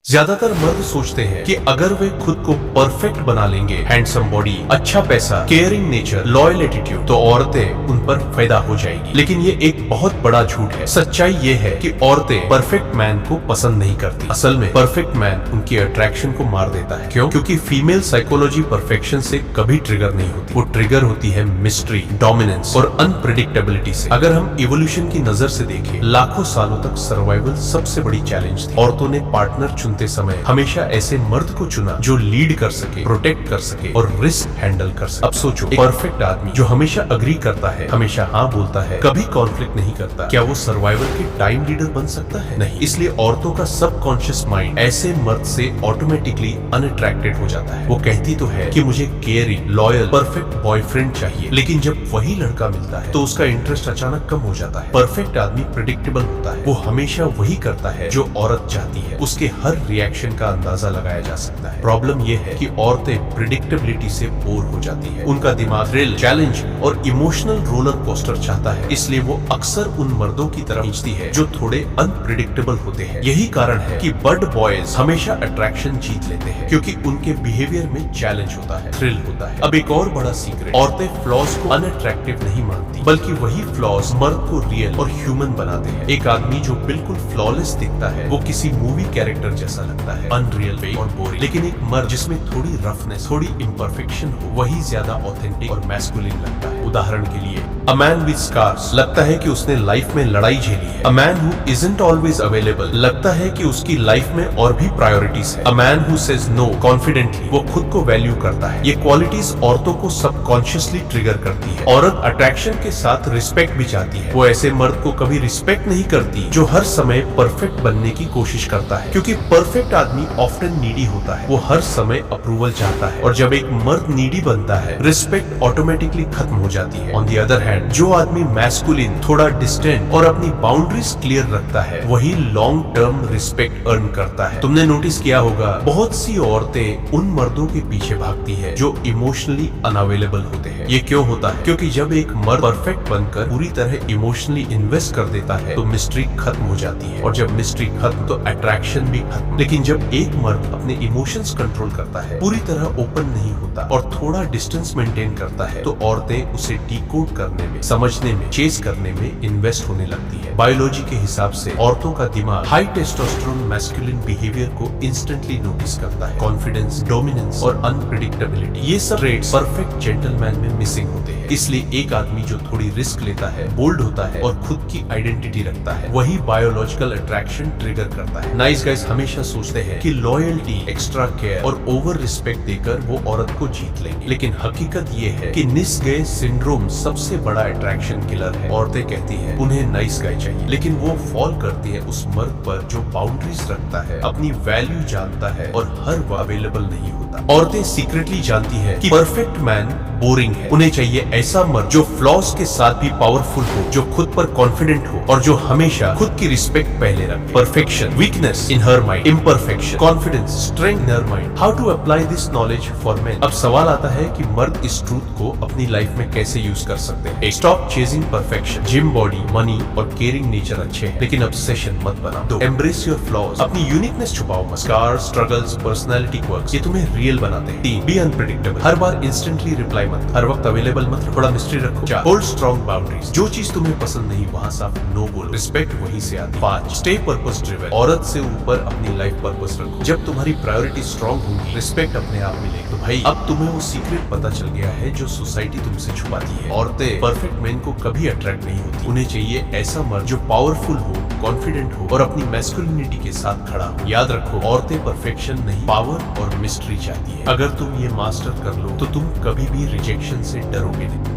ज्यादातर मर्द सोचते हैं कि अगर वे खुद को परफेक्ट बना लेंगे, हैंडसम बॉडी, अच्छा पैसा, केयरिंग नेचर, लॉयल एटीट्यूड, तो औरतें उन पर पैदा हो जाएगी। लेकिन ये एक बहुत बड़ा झूठ है। सच्चाई ये है कि औरतें परफेक्ट मैन को पसंद नहीं करती। असल में परफेक्ट मैन उनकी अट्रैक्शन को मार देता है। क्यों? क्योंकि फीमेल साइकोलॉजी परफेक्शन से कभी ट्रिगर नहीं होती। वो ट्रिगर होती है मिस्ट्री, डोमिनेंस और अनप्रिडिक्टेबिलिटी से। अगर हम इवोल्यूशन की नजर से देखें, लाखों सालों तक सर्वाइवल सबसे बड़ी चैलेंज थी। औरतों ने पार्टनर चुनते समय हमेशा ऐसे मर्द को चुना जो लीड कर सके, प्रोटेक्ट कर सके और रिस्क हैंडल कर सके। अब सोचो, एक परफेक्ट आदमी जो हमेशा अग्री करता है, हमेशा हाँ बोलता है, कभी कॉन्फ्लिक्ट नहीं करता, क्या वो सर्वाइवल के टाइम लीडर बन सकता है? नहीं। इसलिए औरतों का सबकॉन्शियस माइंड ऐसे मर्द से ऑटोमेटिकली अनअट्रैक्टेड हो जाता है। वो कहती तो है कि मुझे केयरिंग, लॉयल, परफेक्ट बॉयफ्रेंड चाहिए, लेकिन जब वही लड़का मिलता है तो उसका इंटरेस्ट अचानक कम हो जाता है। परफेक्ट आदमी प्रेडिक्टेबल होता है। वो हमेशा वही करता है जो औरत चाहती है। उसके हर रिएक्शन का अंदाजा लगाया जा सकता है। प्रॉब्लम यह है कि औरतें प्रिडिक्टेबिलिटी से बोर हो जाती है। उनका दिमाग थ्रिल, चैलेंज और इमोशनल रोलर कोस्टर चाहता है। इसलिए वो अक्सर उन मर्दों की तरफ खींचती है जो थोड़े अनप्रिडिक्टेबल होते हैं। यही कारण है कि बड बॉयज हमेशा अट्रैक्शन जीत लेते हैं, क्योंकि उनके बिहेवियर में चैलेंज होता है, थ्रिल होता है। अब एक और बड़ा सीक्रेट, औरतें फ्लॉज को अनअट्रैक्टिव नहीं मानती, बल्कि वही फ्लॉज मर्द को रियल और ह्यूमन बनाते हैं। एक आदमी जो बिल्कुल फ्लॉलेस दिखता है वो किसी मूवी कैरेक्टर जैसा लगता है, अनरियल, फेक और बोरिंग। लेकिन एक मर्द जिसमें थोड़ी रफनेस, थोड़ी इम्परफेक्शन हो, वही ज्यादा ऑथेंटिक और मैस्कुलिन लगता है। उदाहरण के लिए, अ मैन विद स्कार्स लगता है कि उसने लाइफ में लड़ाई झेली है। A man who isn't always available लगता है कि उसकी लाइफ में और भी प्रायोरिटीज है। A man who says no confidently, वो खुद को वैल्यू करता है। ये क्वालिटीज औरतों को सबकॉन्शियसली ट्रिगर करती है। औरत अट्रैक्शन के साथ रिस्पेक्ट भी चाहती है। वो ऐसे मर्द को कभी रिस्पेक्ट नहीं करती जो हर समय परफेक्ट बनने की कोशिश करता है, क्योंकि परफेक्ट आदमी ऑफ्टन नीडी होता है। वो हर समय अप्रूवल चाहता है, और जब एक मर्द नीडी बनता है, रिस्पेक्ट ऑटोमेटिकली खत्म हो जाती है। ऑन द अदर हैंड, जो आदमी मैस्कुलिन, थोड़ा डिस्टेंट और अपनी बाउंड्रीज क्लियर रखता है, वही लॉन्ग टर्म रिस्पेक्ट अर्न करता है। तुमने नोटिस किया होगा, बहुत सी औरतें उन मर्दों के पीछे भागती है जो इमोशनली अनअवेलेबल होते हैं। ये क्यों होता है? क्योंकि जब एक मर्द परफेक्ट बनकर पूरी तरह इमोशनली इन्वेस्ट कर देता है तो मिस्ट्री खत्म हो जाती है, और जब मिस्ट्री खत्म तो अट्रैक्शन भी खत्म। लेकिन जब एक मर्द अपने इमोशंस कंट्रोल करता है, पूरी तरह ओपन नहीं होता और थोड़ा डिस्टेंस मेंटेन करता है, तो औरतें उसे डिकोड करने में, समझने में, चेस करने में इन्वेस्ट होने लगती है। बायोलॉजी के हिसाब से औरतों का दिमाग हाई टेस्टोस्टेरोन मैस्कुलिन बिहेवियर को इंस्टेंटली नोटिस करता है। कॉन्फिडेंस, डोमिनेंस और अनप्रिडिक्टेबिलिटी, ये सब ट्रेट्स परफेक्ट जेंटलमैन में मिसिंग होते हैं। इसलिए एक आदमी जो थोड़ी रिस्क लेता है, बोल्ड होता है और खुद की आइडेंटिटी रखता है, वही बायोलॉजिकल अट्रैक्शन ट्रिगर करता है। नाइस गाइस हमेशा सोचते हैं कि लॉयल्टी, एक्स्ट्रा केयर और ओवर रिस्पेक्ट देकर वो औरत को जीत लेंगे, लेकिन हकीकत ये है कि निस्गए सिंड्रोम सबसे बड़ा अट्रैक्शन किलर है। औरतें कहती हैं उन्हें नाइस गाय चाहिए, लेकिन वो फॉल करती है उस मर्द पर जो बाउंड्रीज रखता है, अपनी वैल्यू जानता है और हर अवेलेबल नहीं होता। औरतें सीक्रेटली जानती है कि परफेक्ट मैन बोरिंग है। उन्हें चाहिए ऐसा मर्द जो फ्लॉज के साथ भी पावरफुल हो, जो खुद पर कॉन्फिडेंट हो और जो हमेशा खुद की रिस्पेक्ट पहले रखे। Perfection, weakness in her mind, imperfection, confidence, strength in her mind. How to apply this knowledge for men? अब सवाल आता है कि मर्द इस ट्रूथ को अपनी लाइफ में कैसे यूज कर सकते हैं। Stop chasing perfection. Gym, body, money और केयरिंग नेचर अच्छे हैं, लेकिन ऑब्सेशन मत बनाओ। Do, embrace your flaws. अपनी यूनिकनेस छुपाओ मत। स्कार्स, स्ट्रगल्स, पर्सनालिटी क्वर्क्स, ये तुम्हें रियल बनाते हैं। 3, बी अनप्रेडिक्टेबल। हर बार इंस्टेंटली रिप्लाई मत, हर वक्त अवेलेबल मत, थोड़ा मिस्ट्री रखो। 4, होल्ड स्ट्रॉन्ग बाउंड्रीज। जो चीज तुम्हें पसंद नहीं वहां साफ नो बोलो, रिस्पेक्ट वहीं से आती है। 5, स्टे पर्पस ड्रिवन। औरत से ऊपर अपनी लाइफ पर्पस रखो। जब तुम्हारी प्रायोरिटी स्ट्रॉन्ग होगी, रिस्पेक्ट अपने आप मिलेगी। तो भाई, अब तुम्हें वो सीक्रेट पता चल गया है जो सोसाइटी तुमसे छुपाती है। औरतें परफेक्ट मैन को कभी अट्रैक्ट नहीं होती। उन्हें चाहिए ऐसा मर्द जो पावरफुल हो, कॉन्फिडेंट हो और अपनी मैस्कुलिनिटी के साथ खड़ा हो। याद रखो, औरतें परफेक्शन नहीं, पावर और मिस्ट्री चाहती है। अगर तुम ये मास्टर कर लो तो तुम कभी भी रिजेक्शन से डरोगे नहीं।